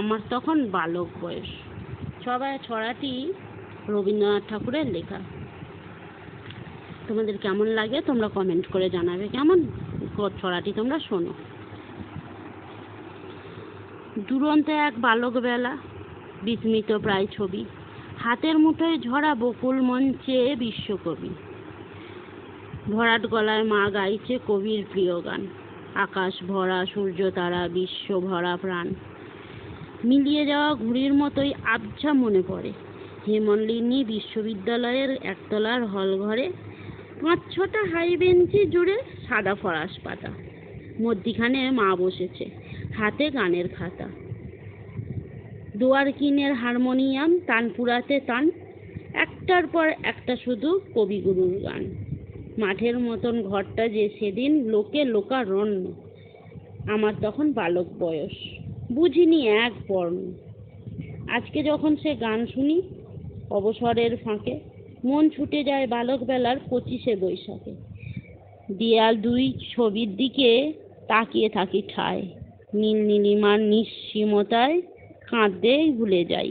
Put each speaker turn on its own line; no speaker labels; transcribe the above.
আমার তখন বালক বয়স। ছড়াটি রবীন্দ্রনাথ ঠাকুরের লেখা। তোমাদের কেমন লাগে তোমরা কমেন্ট করে জানাবে। কেমন ছড়াটি তোমরা শোনো। দুরন্ত এক বালক বেলা, বিস্মিত প্রায় ছবি, হাতের মুঠোয় ঝরা বকুল মঞ্চে বিশ্বকবি। ভরাট গলায় মা গাইছে কবির প্রিয় গান। আকাশ ভরা সূর্য তারা, বিশ্ব ভরা প্রাণ। মিলিয়ে যাওয়া ঘুড়ির মতোই আবছা মনে পড়ে হেমনলিনী বিশ্ববিদ্যালয়ের একতলার হল ঘরে 5-6টা হাই বেঞ্চি জুড়ে সাদা ফরাস পাতা। মধ্যিখানে মা বসেছে, হাতে গানের খাতা। দোয়ারকিনের হারমোনিয়াম, তানপুরাতে তান, একটার পর একটা শুধু কবিগুরুর গান। মাঠের মতন ঘরটা যে সেদিন লোকে লোকারণ্য। আমার তখন বালক বয়স, বুঝিনি এক বর্ণ। আজকে যখন সে গান শুনি অবসরের ফাঁকে, মন ছুটে যায় বালক বেলার 25শে বৈশাখে। দেয়াল দুই ছবির দিকে তাকিয়ে থাকি ঠায়, নীল নীলিমার নিঃসীমতায় কাঁদতেই ভুলে যাই।